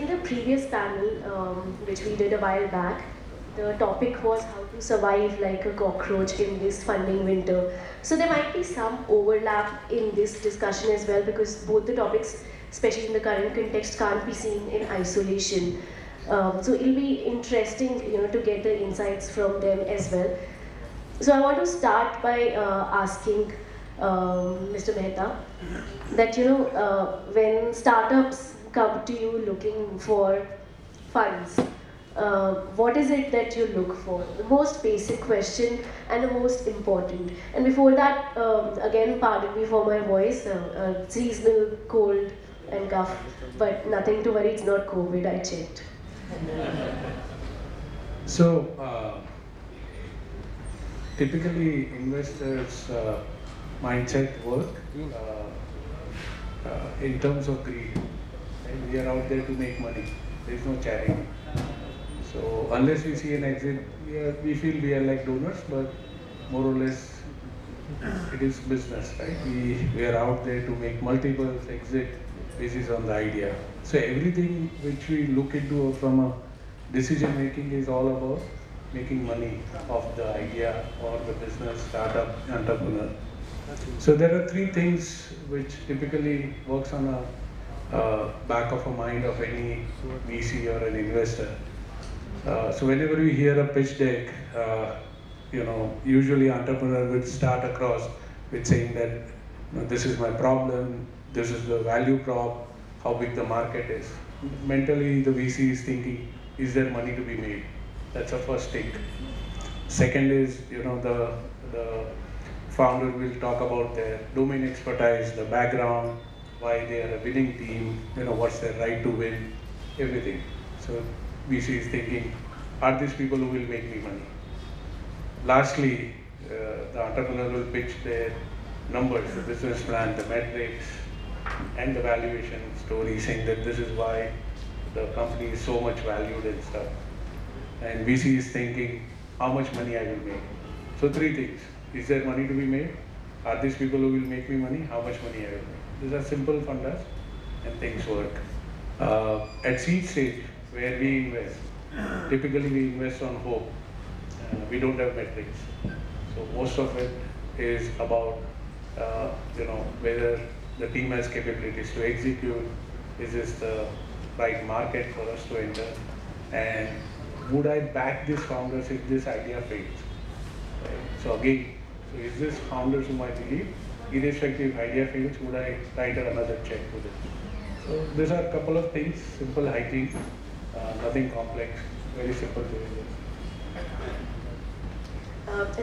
the previous panel, which we did a while back, the topic was how to survive like a cockroach in this funding winter. So there might be some overlap in this discussion as well, because both the topics, especially in the current context, can't be seen in isolation. So it'll be interesting, to get the insights from them as well. So I want to start by asking Mr. Mehta that when startups come to you looking for funds, what is it that you look for? The most basic question and the most important. And before that, again, pardon me for my voice, seasonal cold and cough, but nothing to worry, it's not COVID, I checked. So, typically investors' mindset work in terms of greed. Right? We are out there to make money. There is no charity. So unless we see an exit, we feel we are like donors, but more or less it is business, right? We are out there to make multiple exit basis on the idea. So everything which we look into from a decision making is all about making money off the idea or the business startup entrepreneur. So there are three things which typically works on a back of a mind of any VC or an investor. So whenever we hear a pitch deck, usually entrepreneur will start across with saying that this is my problem, this is the value prop, how big the market is. Mentally, the VC is thinking, is there money to be made? That's the first thing. Second is, the founder will talk about their domain expertise, the background, why they are a winning team, what's their right to win, everything. So VC is thinking, are these people who will make me money? Lastly, the entrepreneur will pitch their numbers, the business plan, the metrics, and the valuation story, saying that this is why the company is so much valued and stuff. And VC is thinking, how much money I will make. So three things. Is there money to be made? Are these people who will make me money? How much money I will make? These are simple fundas and things work. At seed stage, where we invest, typically we invest on hope. We don't have metrics. So most of it is about, whether the team has capabilities to execute, is this the right market for us to enter, and would I back these founders if this idea fails? Right? So again, is this founders whom I believe, irrespective if idea fails, would I write another check to them? So these are a couple of things, simple hygiene, nothing complex, very simple to do.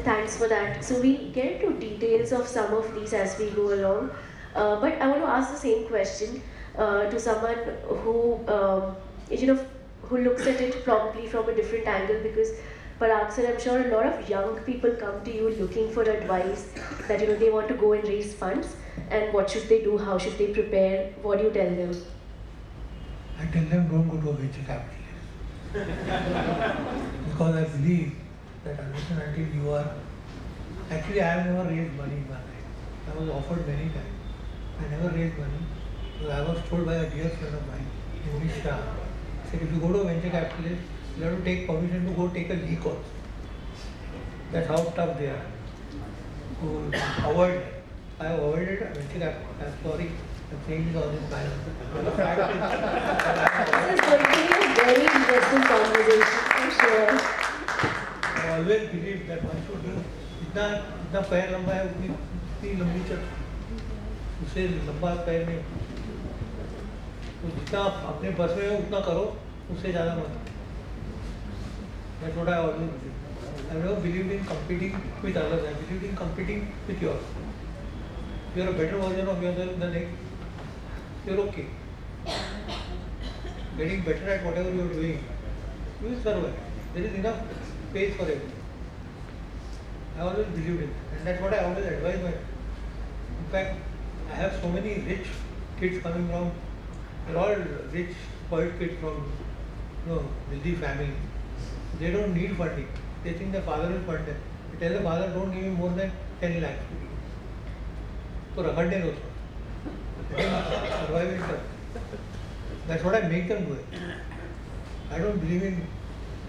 Thanks for that. So we get into details of some of these as we go along. But I want to ask the same question to someone who, who looks at it probably from a different angle, because Parag sir, I'm sure a lot of young people come to you looking for advice that they want to go and raise funds, and what should they do, how should they prepare, what do you tell them? I tell them don't go to a venture capitalist. Because I believe that until you are, actually I have never raised money in my life. I was offered many times. I never raised money. So I was told by a dear friend of mine, English Shah, said if you go to a venture capitalist, you have to take permission to go take a leak also. That's how tough they are. To avoid it. I have avoided a venture capital. I'm sorry. I'm saying this on this panel. This is going to be a very interesting conversation, I'm sure. I always believe that one should do जितना पैर लंबा है उतनी लंबी चल उससे लंबा पैर नहीं तो जितना अपने बस में है उतना करो उससे ज़्यादा मत That's what I always believe. I never believed in competing with others. I believed in competing with yours. If you are a better version of yourself than next, you're okay. Getting better at whatever you are doing, you will survive. There is enough space for everything. I always believed in it, and that's what I always advise my. In fact, I have so many rich kids coming from. They're all rich, spoiled kids from, wealthy family. They don't need funding. They think their father will fund them. They tell the father, don't give me more than 10 lakhs. So रगड़ने दो उसको. Survive it. That's what I make them do it. I don't believe in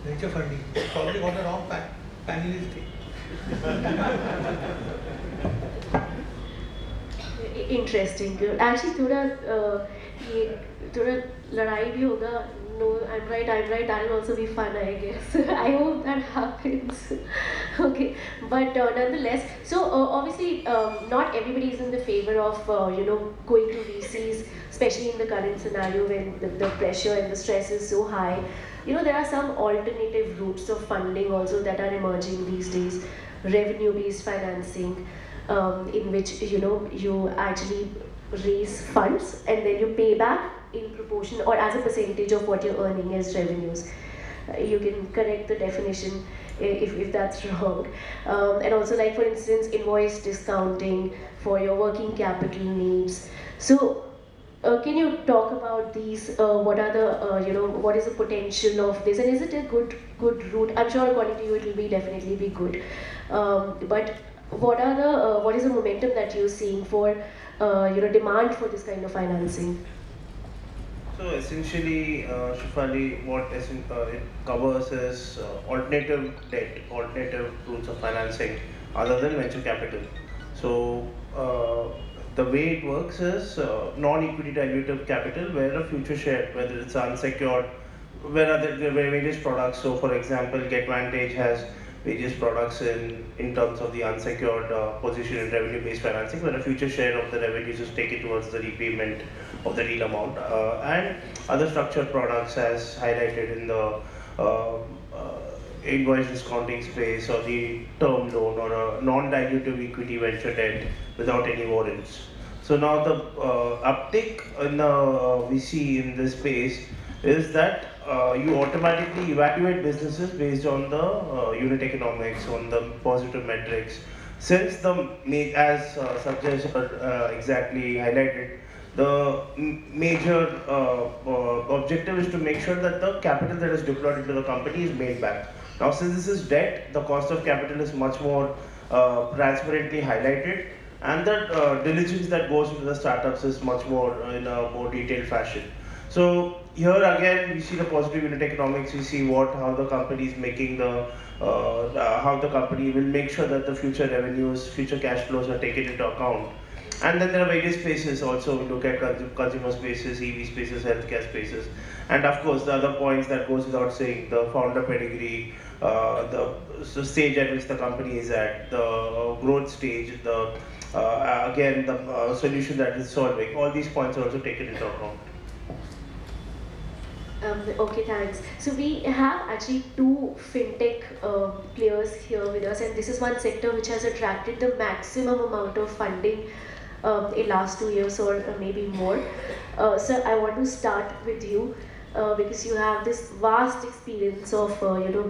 venture funding. Probably got the wrong panelist thing. Interesting. Actually, ये थोड़ा लड़ाई भी होगा. No, I'm right. That will also be fun, I guess. I hope that happens. Okay, but nonetheless, so obviously, not everybody is in the favor of going to VCs, especially in the current scenario when the pressure and the stress is so high. There are some alternative routes of funding also that are emerging these days. Revenue-based financing, in which you actually raise funds and then you pay back in proportion or as a percentage of what you're earning as revenues. You can correct the definition if that's wrong. And also, like for instance, invoice discounting for your working capital needs. So, can you talk about these? What are the what is the potential of this, and is it a good route? I'm sure according to you, it will be definitely be good. But what is the momentum that you're seeing for demand for this kind of financing? So essentially, Shifali, what it covers is alternative debt, alternative routes of financing other than venture capital. So the way it works is non-equity dilutive capital where a future share, whether it's unsecured, where are there are various products. So for example, GetVantage has various products in terms of the unsecured position in revenue-based financing, where a future share of the revenues is taken towards the repayment of the deal amount, and other structured products as highlighted in the uh, invoice discounting space or the term loan or a non-dilutive equity venture debt without any warrants. So now the uptick in we see in this space is that you automatically evaluate businesses based on the unit economics, on the positive metrics. Since as Sanjay exactly highlighted, the major objective is to make sure that the capital that is deployed into the company is made back. Now, since this is debt, the cost of capital is much more transparently highlighted, and the diligence that goes into the startups is much more in a more detailed fashion. So here again, we see the positive unit economics. We see how the company is making how the company will make sure that the future revenues, future cash flows are taken into account. And then there are various spaces also. We look at consumer spaces, EV spaces, healthcare spaces, and of course the other points that goes without saying: the founder pedigree, the stage at which the company is at, the growth stage, the again the solution that is solving. All these points are also taken into account. Okay, thanks. So we have actually two fintech players here with us, and this is one sector which has attracted the maximum amount of funding in last 2 years or maybe more. So I want to start with you because you have this vast experience of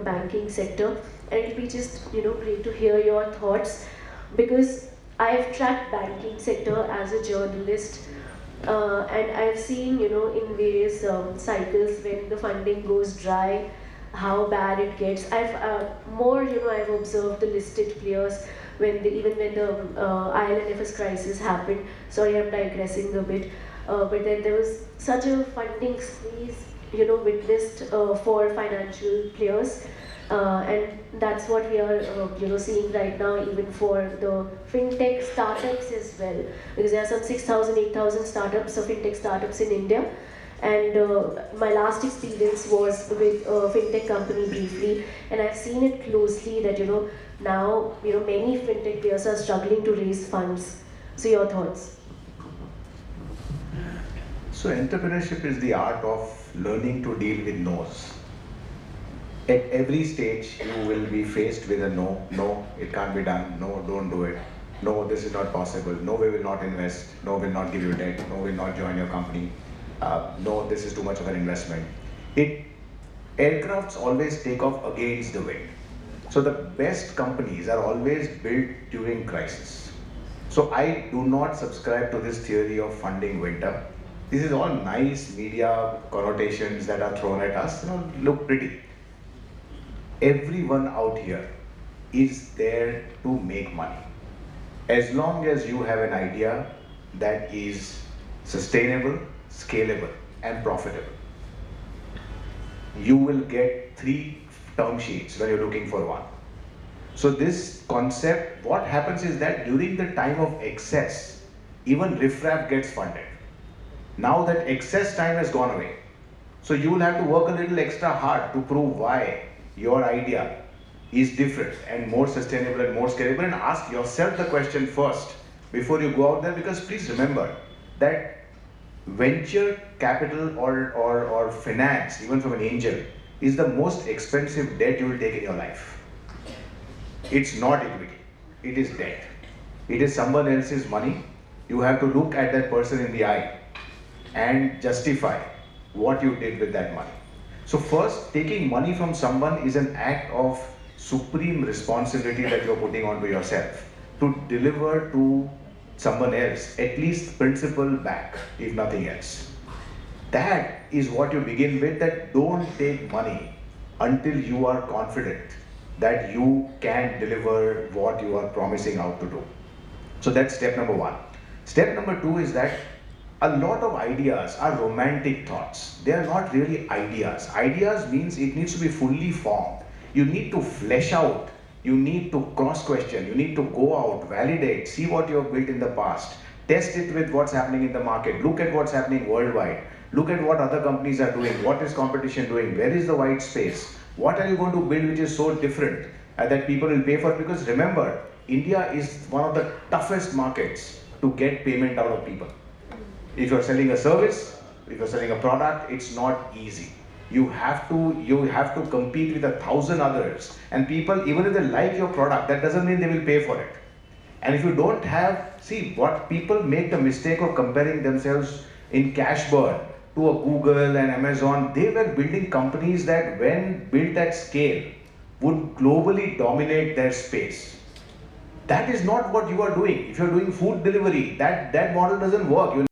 banking sector, and it'll be just great to hear your thoughts because I have tracked banking sector as a journalist. And I've seen, in various cycles when the funding goes dry, how bad it gets. I've observed the listed players even when the IL&FS crisis happened. Sorry, I'm digressing a bit, but then there was such a funding squeeze, witnessed for financial players. And that's what we are, seeing right now, even for the fintech startups as well, because there are some 6,000, 8,000 startups, fintech startups in India. And my last experience was with a fintech company briefly, and I've seen it closely that now many fintech players are struggling to raise funds. So your thoughts? So entrepreneurship is the art of learning to deal with no's. At every stage, you will be faced with a no, no, it can't be done, no, don't do it, no, this is not possible, no, we will not invest, no, will not give you debt, no, will not join your company, no, this is too much of an investment. Aircrafts always take off against the wind. So the best companies are always built during crisis. So I do not subscribe to this theory of funding winter. This is all nice media connotations that are thrown at us, look pretty. Everyone out here is there to make money. As long as you have an idea that is sustainable, scalable, and profitable. You will get 3 term sheets when you're looking for one. So this concept, what happens is that during the time of excess, even riffraff gets funded. Now that excess time has gone away, so you will have to work a little extra hard to prove why your idea is different and more sustainable and more scalable, and ask yourself the question first before you go out there, because please remember that venture capital or finance, even from an angel, is the most expensive debt you will take in your life. It's not equity, it is debt. It is someone else's money. You have to look at that person in the eye and justify what you did with that money. So first, taking money from someone is an act of supreme responsibility that you're putting onto yourself to deliver to someone else at least principal back, if nothing else. That is what you begin with, that don't take money until you are confident that you can deliver what you are promising out to do. So that's step number 1. Step number 2 is that a lot of ideas are romantic thoughts. They are not really ideas. Ideas means it needs to be fully formed. You need to flesh out. You need to cross-question. You need to go out, validate, see what you have built in the past, test it with what's happening in the market, look at what's happening worldwide, look at what other companies are doing, what is competition doing, where is the white space, what are you going to build which is so different that people will pay for? Because remember, India is one of the toughest markets to get payment out of people. If you're selling a service, if you're selling a product, it's not easy. You have to compete with 1,000 others, and people, even if they like your product, that doesn't mean they will pay for it. And if you don't have, see, what people make the mistake of comparing themselves in cash burn to a Google and Amazon. They were building companies that, when built at scale, would globally dominate their space. That is not what you are doing. If you're doing food delivery, that model doesn't work.